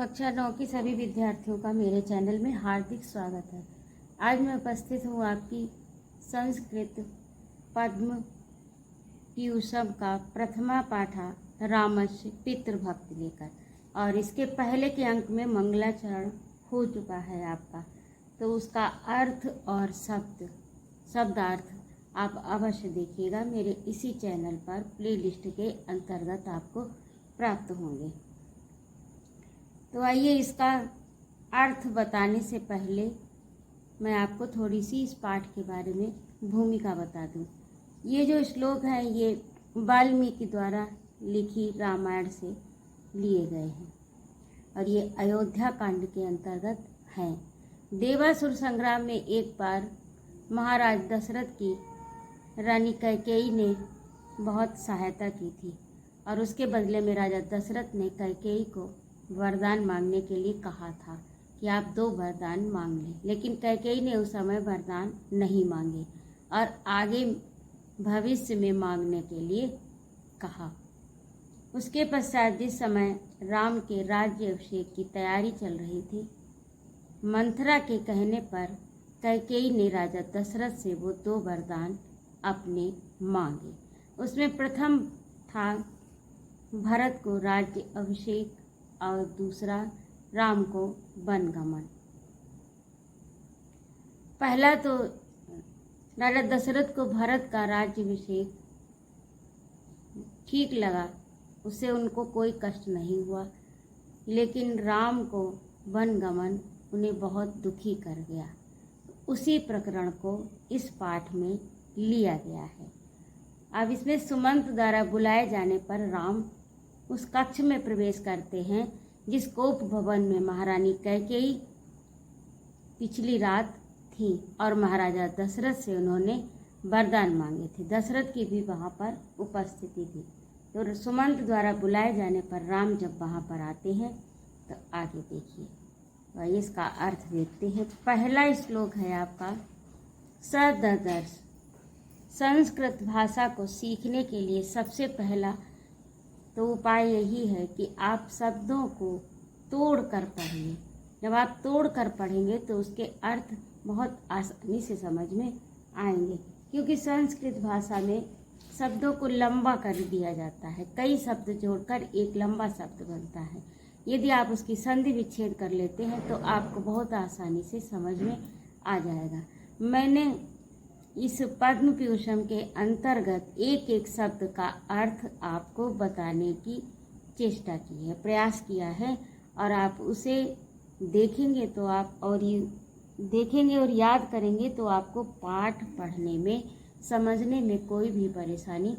कक्षा 9 की सभी विद्यार्थियों का मेरे चैनल में हार्दिक स्वागत है। आज मैं उपस्थित हूँ आपकी संस्कृत पद्म ट्यूशन का प्रथमा पाठा रामस्य पितृभक्ति लेकर, और इसके पहले के अंक में मंगलाचरण हो चुका है आपका, तो उसका अर्थ और शब्दार्थ आप अवश्य देखिएगा। मेरे इसी चैनल पर प्लेलिस्ट के अंतर्गत आपको प्राप्त होंगे। तो आइए, इसका अर्थ बताने से पहले मैं आपको थोड़ी सी इस पाठ के बारे में भूमिका बता दूं। ये जो श्लोक हैं ये वाल्मीकि द्वारा लिखी रामायण से लिए गए हैं और ये अयोध्या कांड के अंतर्गत हैं। देवासुर संग्राम में एक बार महाराज दशरथ की रानी कैकेयी ने बहुत सहायता की थी और उसके बदले में राजा दशरथ ने कैकेयी को वरदान मांगने के लिए कहा था कि आप 2 वरदान मांग लें, लेकिन कैकेयी ने उस समय वरदान नहीं मांगे और आगे भविष्य में मांगने के लिए कहा। उसके पश्चात जिस समय राम के राज्य अभिषेक की तैयारी चल रही थी, मंथरा के कहने पर कैकेयी ने राजा दशरथ से वो 2 वरदान अपने मांगे। उसमें प्रथम था भरत को राज्य अभिषेक और दूसरा राम को वनगमन। पहला तो राजा दशरथ को भरत का राज्याभिषेक ठीक लगा, उससे उनको कोई कष्ट नहीं हुआ, लेकिन राम को वनगमन उन्हें बहुत दुखी कर गया। उसी प्रकरण को इस पाठ में लिया गया है। अब इसमें सुमंत द्वारा बुलाए जाने पर राम उस कक्ष में प्रवेश करते हैं जिस कोप भवन में महारानी कैकेयी पिछली रात थी और महाराजा दशरथ से उन्होंने वरदान मांगे थे। दशरथ की भी वहाँ पर उपस्थिति थी। तो सुमंत द्वारा बुलाए जाने पर राम जब वहाँ पर आते हैं तो आगे देखिए, तो इसका अर्थ देखते हैं। पहला श्लोक है आपका सददर्श। संस्कृत भाषा को सीखने के लिए सबसे पहला तो उपाय यही है कि आप शब्दों को तोड़ कर पढ़िए। जब आप तोड़ कर पढ़ेंगे तो उसके अर्थ बहुत आसानी से समझ में आएंगे, क्योंकि संस्कृत भाषा में शब्दों को लंबा कर दिया जाता है। कई शब्द जोड़कर एक लंबा शब्द बनता है। यदि आप उसकी संधि विच्छेद कर लेते हैं तो आपको बहुत आसानी से समझ में आ जाएगा। मैंने इस पद्म ट्यूशन के अंतर्गत एक एक शब्द का अर्थ आपको बताने की चेष्टा की है, प्रयास किया है, और आप उसे देखेंगे तो आप देखेंगे और याद करेंगे तो आपको पाठ पढ़ने में समझने में कोई भी परेशानी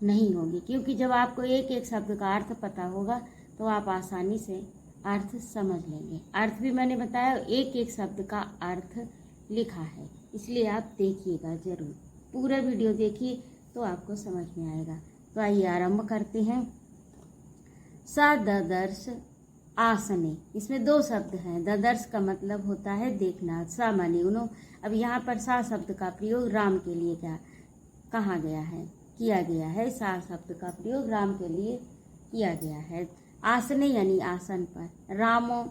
नहीं होगी, क्योंकि जब आपको एक एक शब्द का अर्थ पता होगा तो आप आसानी से अर्थ समझ लेंगे। अर्थ भी मैंने बताया, एक एक शब्द का अर्थ लिखा है, इसलिए आप देखिएगा ज़रूर। पूरा वीडियो देखिए तो आपको समझ में आएगा। तो आइए आरंभ करते हैं। सददर्श आसने, इसमें 2 शब्द हैं। ददर्श का मतलब होता है देखना, सामान्य उनो। अब यहाँ पर सा शब्द का प्रयोग राम के लिए किया गया है। सा शब्द का प्रयोग राम के लिए किया गया है। आसने यानी आसन पर। रामो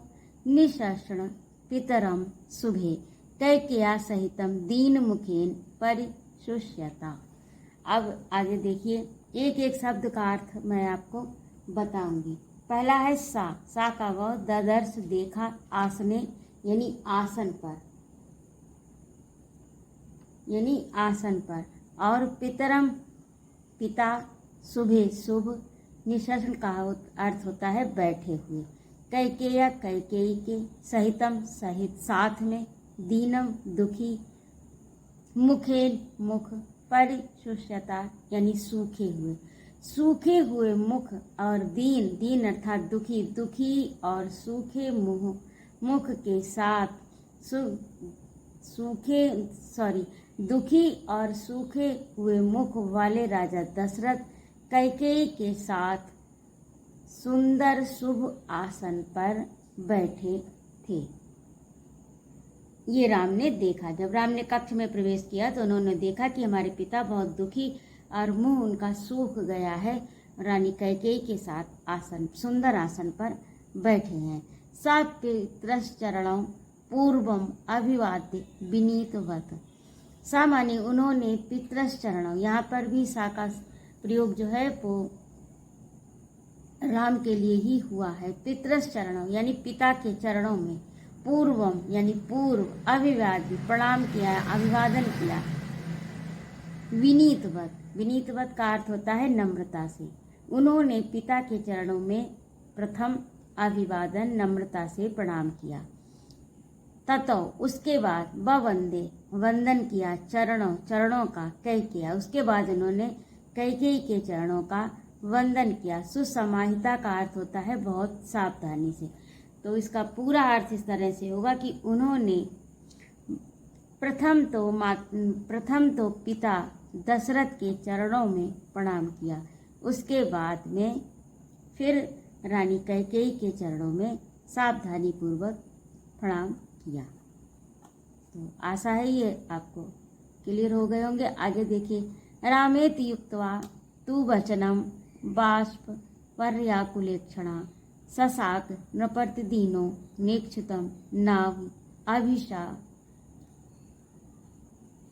निशस्ण पितरम शुभे कैकेय्या सहितम दीन मुखेन परिशुष्यता। अब आगे देखिए, एक एक शब्द का अर्थ मैं आपको बताऊंगी। पहला है सा का वह ददर्श देखा, आसने यानी आसन पर, और पितरम पिता, शुभे शुभ, निशस्न का अर्थ होता है बैठे हुए, कैकेय्या कैकेयी के, सहितम सहित साथ में, दीनम दुखी, मुखेन मुख, परिशुष्यता यानी सूखे हुए मुख, और दीन अर्थात दुखी और सूखे मुख के साथ दुखी और सूखे हुए मुख वाले राजा दशरथ कैकेयी के साथ सुंदर शुभ आसन पर बैठे थे। ये राम ने देखा। जब राम ने कक्ष में प्रवेश किया तो उन्होंने देखा कि हमारे पिता बहुत दुखी और मुंह उनका सूख गया है, रानी कैकेयी के साथ सुंदर आसन पर बैठे हैं। स पितरश्चरणं पूर्वम अभिवाद्य विनीतवत। सा माने उन्होंने पितरश्चरणों, यहाँ पर भी सा का प्रयोग जो है वो राम के लिए ही हुआ है। पितरश्चरणों यानी पिता के चरणों में, पूर्वम यानी पूर्व, अभिवाद्य प्रणाम किया, अभिवादन किया, विनीतवत, विनीतवत का अर्थ होता है नम्रता से। उन्होंने पिता के चरणों में प्रथम अभिवादन नम्रता से प्रणाम किया। ततो उसके बाद वंदे वंदन किया, चरणों चरणों का कह किया, उसके बाद उन्होंने कैकेयी के चरणों का वंदन किया। सुसमाहिता का अर्थ होता है बहुत सावधानी से। तो इसका पूरा अर्थ इस तरह से होगा कि उन्होंने प्रथम तो पिता दशरथ के चरणों में प्रणाम किया, उसके बाद में फिर रानी कैकेयी के चरणों में सावधानी पूर्वक प्रणाम किया। तो आशा है ये आपको क्लियर हो गए होंगे। आगे देखिए, रामेति युक्त्वा तु वचनम बाष्प पर्याकुलेक्षणा ससाक नृपतिदीनो नेक्षितम नव अभिषा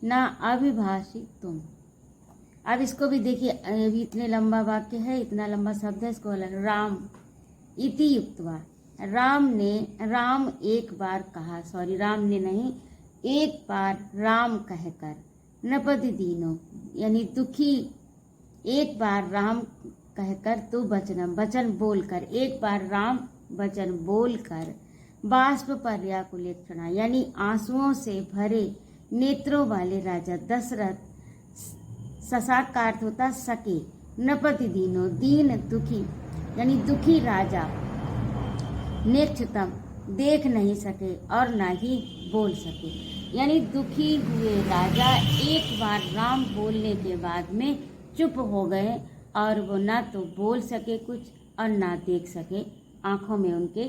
न अभिभाषित तुम। अब इसको भी देखिए, अभी इतने लंबा वाक्य है, इतना लंबा शब्द है, इसको अलग। राम इति युक्त्वा, राम एक बार कहा, सॉरी राम ने नहीं, एक बार राम कहकर, नृपति दीनो यानी दुखी, एक बार राम कहकर, तो वचन बोलकर, एक बार राम वचन बोलकर, बाष्प पर्याकुलेक्षणा यानी आंसुओं से भरे नेत्रों वाले राजा दशरथ, ससाक का अर्थ होता सके, नृपति दीनो दीन दुखी यानी दुखी राजा, नेक्षितम देख नहीं सके और ना ही बोल सके, यानी दुखी हुए राजा एक बार राम बोलने के बाद में चुप हो गए और वो ना तो बोल सके कुछ और ना देख सके। आंखों में उनके,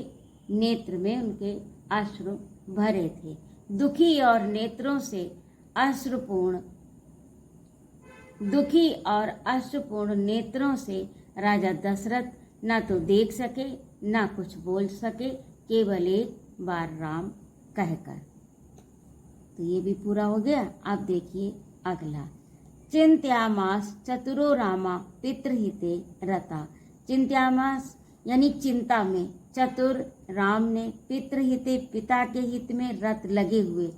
नेत्र में उनके अश्रु भरे थे। दुखी और नेत्रों से अश्रुपूर्ण, दुखी और अश्रुपूर्ण नेत्रों से राजा दशरथ ना तो देख सके ना कुछ बोल सके, केवल एक बार राम कहकर। तो ये भी पूरा हो गया। अब देखिए अगला, चिंत्यामास चतुरो रामा पितृहिते रता। चिंत्यामास यानी चिंता में, चतुर राम ने, पितृहिते पिता के हित में, रत लगे हुए।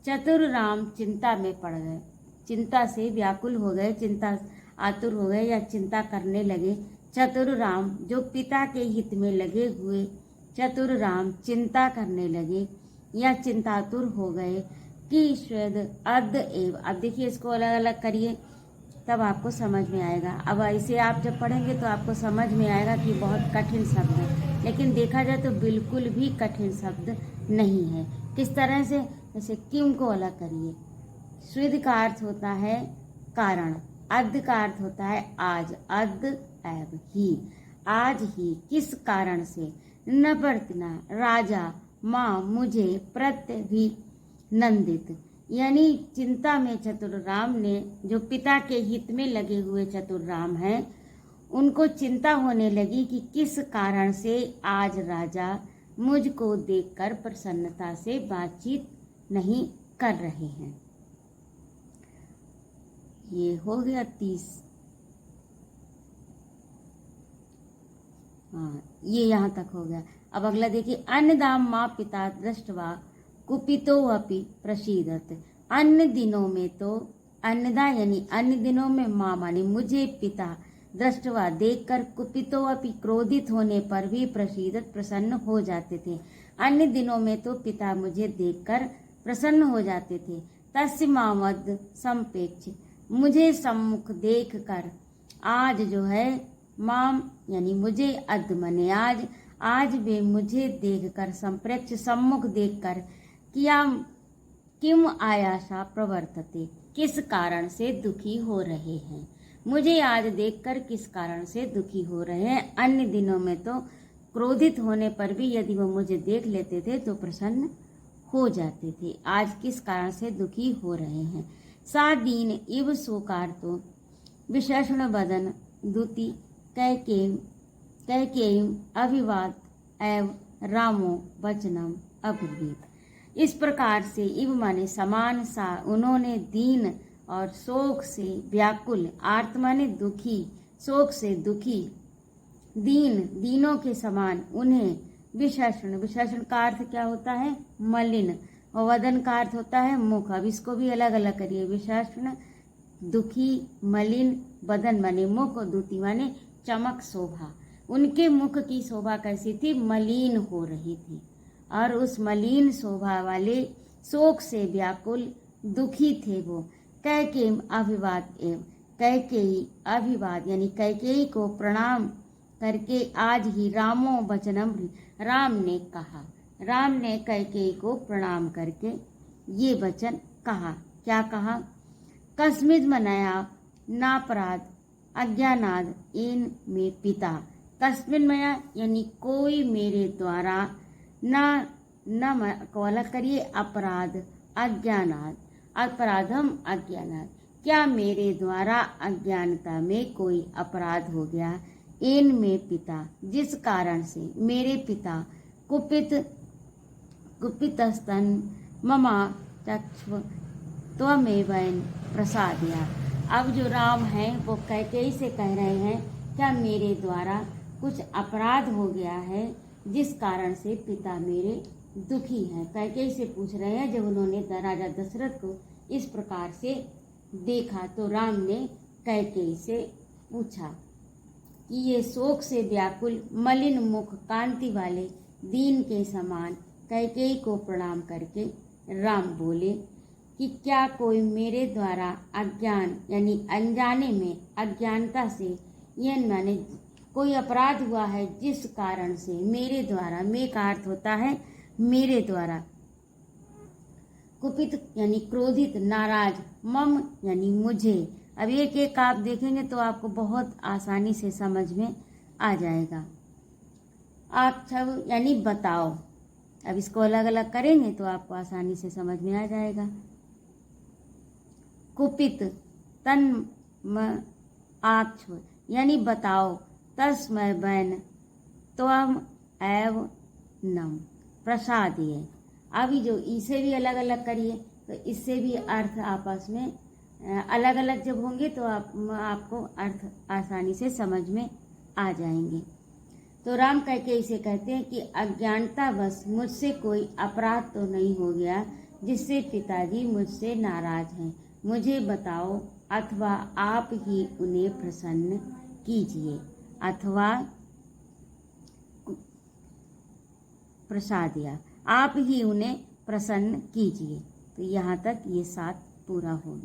चतुर राम चिंता में पड़ गए, चिंता से व्याकुल हो गए, चिंता आतुर हो गए या चिंता करने लगे। चतुर राम जो पिता के हित में लगे हुए, चतुर राम चिंता करने लगे या चिंतातुर हो गए कि स्वेद अद एव। अब देखिए इसको अलग अलग करिए तब आपको समझ में आएगा। अब ऐसे आप जब पढ़ेंगे तो आपको समझ में आएगा कि बहुत कठिन शब्द है, लेकिन देखा जाए तो बिल्कुल भी कठिन शब्द नहीं है। किस तरह से, जैसे किम को अलग करिए। स्विद का अर्थ होता है कारण, अद का अर्थ होता है आज, अद एव ही, आज ही, किस कारण से। नवर्तना राजा माँ मुझे प्रत्यभिनंदित यानी चिंता में चतुर राम ने, जो पिता के हित में लगे हुए चतुर राम हैं, उनको चिंता होने लगी कि किस कारण से आज राजा मुझको देखकर प्रसन्नता से बातचीत नहीं कर रहे हैं। ये हो गया 30। हाँ, ये यहाँ तक हो गया। अब अगला देखिए, अन्नदाम माँ पिता दृष्टवा कुपितो अपि प्रसीदत। अन्य दिनों में तो, अन्नदा यानी अन्य दिनों में, माँ माने मुझे, पिता दृष्टवा देखकर, कुपितो अपि क्रोधित होने पर भी, प्रसीदत प्रसन्न हो जाते थे। अन्य दिनों में तो पिता मुझे देखकर प्रसन्न हो जाते थे। तस्य मामद संपेक्ष मुझे सम्मुख देख कर, आज जो है माम यानी मुझे, अद मने आज वे मुझे देखकर, संप्रेक्ष सम्मुख देखकर, किम आयासा प्रवर्तते किस कारण से दुखी हो रहे हैं। मुझे आज देखकर किस कारण से दुखी हो रहे हैं। अन्य दिनों में तो क्रोधित होने पर भी यदि वो मुझे देख लेते थे तो प्रसन्न हो जाते थे, आज किस कारण से दुखी हो रहे हैं। सा दीन इव सोकार तो विशेषण वदन दुति कैकेयी अभिवाद एव रामो वचनम अब्रवीत। इस प्रकार से इव माने समान सा उन्होंने दीन और शोक से व्याकुल, आर्त माने दुखी, शोक से दुखी, दीनों के समान उन्हें विशेषण, विशेषण का अर्थ क्या होता है? मलिन, और वदन का अर्थ होता है मुख। अब इसको भी अलग अलग करिए। विशेषण दुखी, मलिन, वदन माने मुख और द्युति माने चमक, शोभा। उनके मुख की शोभा कैसी थी? मलिन हो रही थी, और उस मलिन शोभा वाले शोक से व्याकुल दुखी थे वो। कैकेयी अभिवाद एवं, कैकेयी अभिवाद यानी कैकेयी को प्रणाम करके आज ही रामो वचनम, राम ने कहा, राम ने कैकेयी को प्रणाम करके ये वचन कहा। क्या कहा? कस्मिद मनाया नापराध अज्ञानाद इन में पिता। कस्मिन मया यानी कोई मेरे द्वारा, न को अलग करिए, अपराध अज्ञानाद, अपराधम अज्ञानाद, क्या मेरे द्वारा अज्ञानता में कोई अपराध हो गया? इन में पिता, जिस कारण से मेरे पिता कुपितस्तन ममा चक्ष्व त्वमेवं प्रसादया। अब जो राम हैं वो कैकेयी से कह रहे हैं, क्या मेरे द्वारा कुछ अपराध हो गया है जिस कारण से पिता मेरे दुखी हैं? कैकेयी से पूछ रहे हैं। जब उन्होंने राजा दशरथ को इस प्रकार से देखा तो राम ने कैकेयी से पूछा कि ये शोक से व्याकुल, मलिन मुख, कांति वाले दीन के समान कैकेयी को प्रणाम करके राम बोले कि क्या कोई मेरे द्वारा अज्ञान यानी अनजाने में, अज्ञानता से, यह माने कोई अपराध हुआ है जिस कारण से मेरे द्वारा, मे का अर्थ होता है मेरे द्वारा, कुपित यानी क्रोधित, नाराज, मम यानी मुझे। अब एक एक आप देखेंगे तो आपको बहुत आसानी से समझ में आ जाएगा। आप सब यानी बताओ। अब इसको अलग अलग करेंगे तो आपको आसानी से समझ में आ जाएगा। कुपित, तन आक्ष यानी बताओ, तस्मै बैन त्वम एव नम प्रसादीय। अभी जो इसे भी अलग अलग करिए तो इससे भी अर्थ आपस में अलग अलग जब होंगे तो आपको अर्थ आसानी से समझ में आ जाएंगे। तो राम कैकेयी से कहते हैं कि अज्ञानतावश मुझसे कोई अपराध तो नहीं हो गया जिससे पिताजी मुझसे नाराज हैं। मुझे बताओ, अथवा आप ही उन्हें प्रसन्न कीजिए, अथवा प्रसादिया, आप ही उन्हें प्रसन्न कीजिए। तो यहाँ तक ये 7 पूरा हो गया।